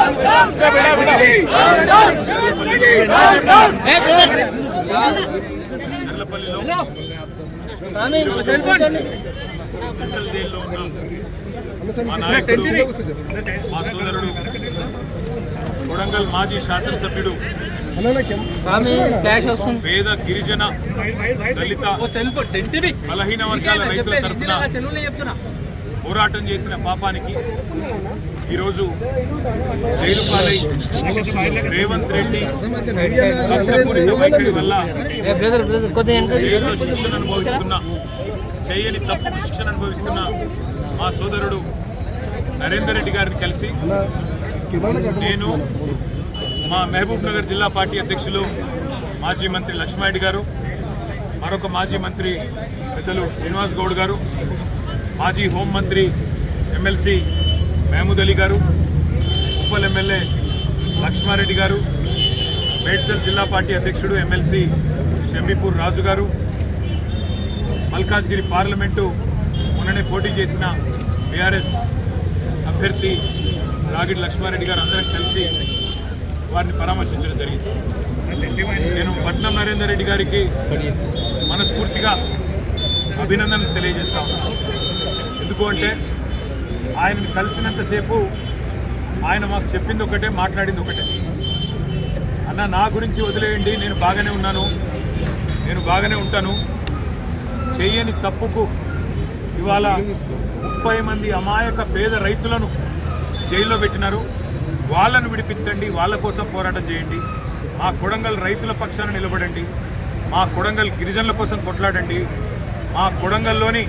మా సోదరుడు కొడంగల్ మాజీ శాసనసభ్యుడు పేద గిరిజన దళిత బలహీన వర్గాల రైతుల తరఫున పోరాటం చేసిన పాపానికి ఈరోజు జైలు పాలై రేవంత్ రెడ్డి కక్షపూరిత వైఖరి వల్ల జైల్లో శిక్షణ అనుభవిస్తున్న చేయని తప్పుకు శిక్షణ అనుభవిస్తున్న మా సోదరుడు నరేందర్ రెడ్డి గారిని కలిసి నేను మా మహబూబ్ నగర్ జిల్లా పార్టీ అధ్యక్షులు మాజీ మంత్రి లక్ష్మారెడ్డి గారు, మరొక మాజీ మంత్రి పెద్దలు శ్రీనివాస్ గౌడ్ గారు, మాజీ హోంమంత్రి ఎమ్మెల్సీ మహమూద్ అలీ గారు, ఉప్పల్ ఎమ్మెల్యే లక్ష్మారెడ్డి గారు, మేడ్చల్ జిల్లా పార్టీ అధ్యక్షుడు ఎమ్మెల్సీ షమీపూర్ రాజు గారు, మల్కాజ్గిరి పార్లమెంటు మొన్ననే పోటీ చేసిన బీఆర్ఎస్ అభ్యర్థి రాగిడి లక్ష్మారెడ్డి గారు అందరం కలిసి వారిని పరామర్శించడం జరిగింది. నేను పట్నం నరేందర్ రెడ్డి గారికి మనస్ఫూర్తిగా అభినందనలు తెలియజేస్తా ఉన్నాను. ఎందుకు అంటే ఆయనని కలిసినంతసేపు ఆయన మాకు చెప్పింది ఒకటే, మాట్లాడింది ఒకటే. అన్న, నా గురించి వదిలేయండి, నేను బాగానే ఉన్నాను, నేను బాగానే ఉంటాను. చేయని తప్పుకు ఇవాళ 30 మంది అమాయక పేద రైతులను జైల్లో పెట్టినారు. వాళ్ళను విడిపించండి, వాళ్ళ కోసం పోరాటం చేయండి, మా కొడంగల్ రైతుల పక్షాన నిలబడండి, మా కొడంగల్ గిరిజనుల కోసం కొట్లాడండి, మా కొడంగల్లోని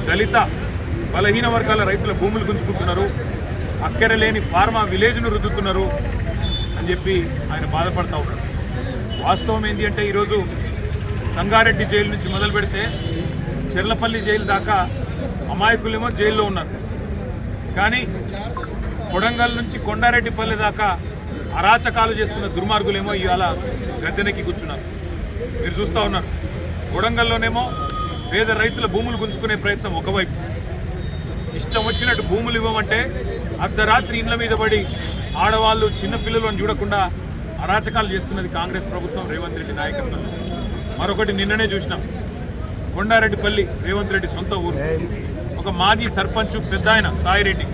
దళిత బలహీన వర్గాల రైతుల భూములు గుంజుకుంటున్నారు, అక్కరలేని ఫార్మా విలేజ్ను రుద్దుతున్నారు అని చెప్పి ఆయన బాధపడతా ఉన్నారు. వాస్తవం ఏంటి అంటే ఈరోజు సంగారెడ్డి జైలు నుంచి మొదలు పెడితే చెర్లపల్లి జైలు దాకా అమాయకులేమో జైల్లో ఉన్నారు. కానీ కొడంగల్ నుంచి కొండారెడ్డిపల్లి దాకా అరాచకాలు చేస్తున్న దుర్మార్గులేమో ఇవాళ గద్దెనెక్కి కూర్చున్నారు. మీరు చూస్తూ ఉన్నారు. కొడంగల్లోనేమో పేద రైతుల భూములు గుంజుకునే ప్రయత్నం ఒకవైపు, ఇష్టం వచ్చినట్టు భూములు ఇవ్వమంటే అర్ధరాత్రి ఇండ్ల మీద పడి ఆడవాళ్ళు చిన్నపిల్లలను చూడకుండా అరాచకాలు చేస్తున్నది కాంగ్రెస్ ప్రభుత్వం, రేవంత్ రెడ్డి నాయకత్వంలో. మరొకటి నిన్ననే చూసినాం, కొండారెడ్డిపల్లి రేవంత్ రెడ్డి సొంత ఊరు. ఒక మాజీ సర్పంచ్ పెద్ద ఆయన సాయిరెడ్డి,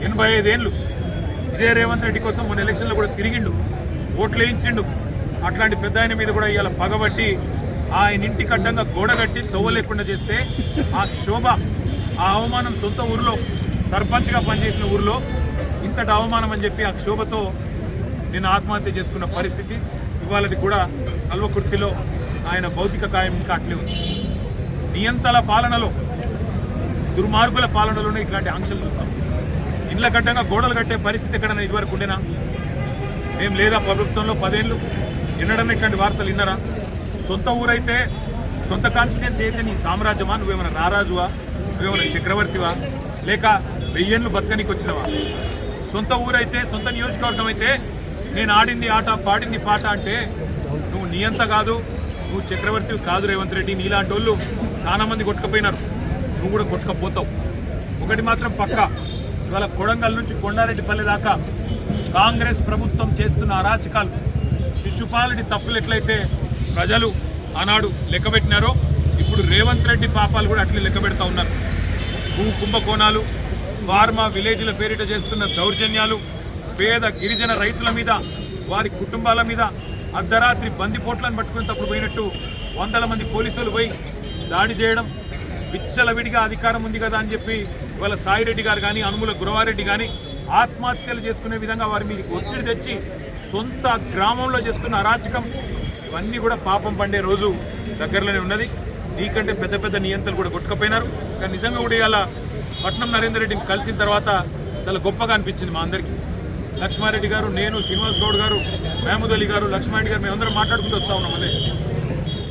85 ఏళ్ళు, ఇదే రేవంత్ రెడ్డి కోసం మొన్న ఎలక్షన్లో కూడా తిరిగిండు, ఓట్లు వేయించిండు. అట్లాంటి పెద్ద ఆయన మీద కూడా ఇవాళ పగబట్టి ఆయన ఇంటికి అడ్డంగా గోడ కట్టి తవ్వ లేకుండా చేస్తే ఆ శోభ, ఆ అవమానం సొంత ఊరిలో సర్పంచ్గా పనిచేసిన ఊరిలో ఇంతటి అవమానం అని చెప్పి ఆ క్షోభతో నేను ఆత్మహత్య చేసుకున్న పరిస్థితి ఇవాళది కూడా కల్వకుర్తిలో ఆయన భౌతిక కాయం ఇంకా అట్లే ఉంది. నియంతల పాలనలో, దుర్మార్గుల పాలనలోనే ఇట్లాంటి ఆంక్షలు చూస్తాం. ఇండ్ల కట్టంగా గోడలు కట్టే పరిస్థితి ఎక్కడన్నా ఇదివరకు ఉండేనా? ఏం లేదా ప్రభుత్వంలో 10 ఏళ్ళు? ఎన్నడన్నా ఇట్లాంటి వార్తలు విన్నారా? సొంత ఊరైతే, సొంత కాన్స్టిట్యున్సీ అయితే నీ సామ్రాజ్యమా? నువ్వేమైనా రారాజువా? నువ్వేమైనా చక్రవర్తివా? లేక 1000 ఏళ్ళు బతకనికి వచ్చినవా? సొంత ఊరైతే, సొంత నియోజకవర్గం అయితే నేను ఆడింది ఆట, పాడింది పాట అంటే నువ్వు నియంత కాదు, నువ్వు చక్రవర్తి కాదు రేవంత్ రెడ్డి. నీలాంటి వాళ్ళు చాలామంది కొట్టుకుపోయినారు, నువ్వు కూడా కొట్టుకపోతావు. ఒకటి మాత్రం పక్కా, ఇవాళ కొడంగల్ నుంచి కొండారెడ్డిపల్లి దాకా కాంగ్రెస్ ప్రభుత్వం చేస్తున్న అరాచకాలు, శిశుపాలుడి తప్పులు ఎట్లయితే ప్రజలు ఆనాడు లెక్కబెట్టినారో ఇప్పుడు రేవంత్ రెడ్డి పాపాలు కూడా అట్లే లెక్కబెడతా ఉన్నారు. భూ కుంభకోణాలు, ఫార్మా విలేజ్ల పేరిట చేస్తున్న దౌర్జన్యాలు, పేద గిరిజన రైతుల మీద, వారి కుటుంబాల మీద అర్ధరాత్రి బందిపోట్లను పట్టుకుని తప్పుడు పోయినట్టు 100 మంది పోలీసులు పోయి దాడి చేయడం, విచ్చలవిడిగా అధికారం ఉంది కదా అని చెప్పి ఇవాళ సాయిరెడ్డి గారు కానీ, అనుముల గురవారెడ్డి కానీ ఆత్మహత్యలు చేసుకునే విధంగా వారి మీద ఒత్తిడి తెచ్చి సొంత గ్రామంలో చేస్తున్న అరాచకం, ఇవన్నీ కూడా పాపం పండే రోజు దగ్గరలోనే ఉన్నది. నీకంటే పెద్ద పెద్ద నియంత్రణలు కూడా కొట్టుకుపోయినారు. కానీ నిజంగా కూడా ఇవాళ పట్నం నరేందర్ రెడ్డిని కలిసిన తర్వాత చాలా గొప్పగా అనిపించింది మా అందరికీ. లక్ష్మారెడ్డి గారు, నేను, శ్రీనివాస్ గౌడ్ గారు, మహమూద్ అలీ గారు, లక్ష్మారెడ్డి గారు మేమందరం మాట్లాడుకుంటూ వస్తూ ఉన్నాం. అదే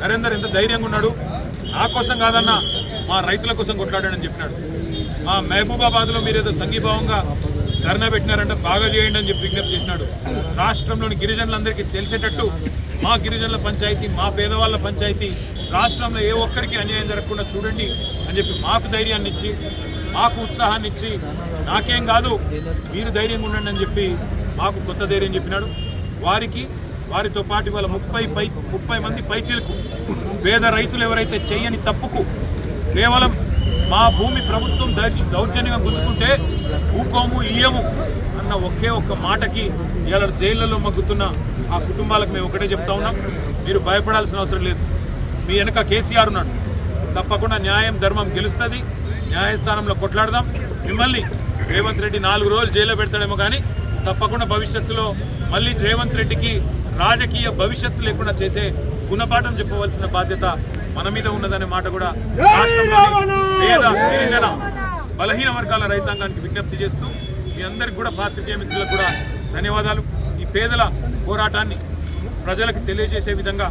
నరేందర్ ఎంత ధైర్యంగా ఉన్నాడు, నా కోసం కాదన్నా మా రైతుల కోసం కొట్లాడాడని చెప్పినాడు. మా మహబూబాబాద్లో మీరు ఏదో సంఘీభావంగా ధర్నా పెట్టినారంటే బాగా చేయండి అని చెప్పి విజ్ఞప్తి చేసినాడు. రాష్ట్రంలోని గిరిజనులందరికీ తెలిసేటట్టు మా గిరిజనుల పంచాయతీ, మా పేదవాళ్ళ పంచాయతీ, రాష్ట్రంలో ఏ ఒక్కరికి అన్యాయం జరగకుండా చూడండి అని చెప్పి మాకు ధైర్యాన్ని ఇచ్చి, మాకు ఉత్సాహాన్ని ఇచ్చి, నాకేం కాదు మీరు ధైర్యంగా ఉండండి అని చెప్పి మాకు కొత్త ధైర్యం చెప్పినాడు. వారితో పాటు ఇవాళ 30 మంది పైచిలకు పేద రైతులు ఎవరైతే చేయని తప్పుకు కేవలం మా భూమి ప్రభుత్వం దౌర్జన్యంగా గుంజుకుంటే ఊకోము ఇయ్యము అన్న ఒక్క మాటకి ఇవాళ జైళ్లలో మగ్గుతున్న ఆ కుటుంబాలకు మేము ఒకటే చెప్తా ఉన్నాం, మీరు భయపడాల్సిన అవసరం లేదు. మీ వెనక కేసీఆర్ ఉన్నాడు. తప్పకుండా న్యాయం ధర్మం గెలుస్తుంది. న్యాయస్థానంలో కొట్లాడదాం. మిమ్మల్ని రేవంత్ రెడ్డి 4 రోజులు జైల్లో పెడతాడేమో కానీ తప్పకుండా భవిష్యత్తులో మళ్ళీ రేవంత్ రెడ్డికి రాజకీయ భవిష్యత్తు లేకుండా చేసే గుణపాఠం చెప్పవలసిన బాధ్యత మన మీద ఉన్నదనే మాట కూడా రాష్ట్రంలోని పేద గిరిజన బలహీన వర్గాల రైతాంగానికి విజ్ఞప్తి చేస్తూ మీ అందరికి కూడా పాత్రికేయ మిత్రులకు కూడా ధన్యవాదాలు. ఈ పేదల పోరాటాన్ని ప్రజలకు తెలియజేసే విధంగా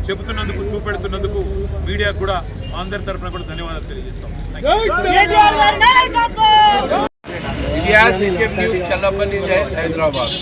చెబుతున్నందుకు చూపెడుతున్నందుకు మీడియాకు కూడా మా అందరి తరఫున కూడా ధన్యవాదాలు తెలియజేస్తాం. ఇలియాస్ ఇంకేం న్యూస్ చల్లపల్లి హైదరాబాద్.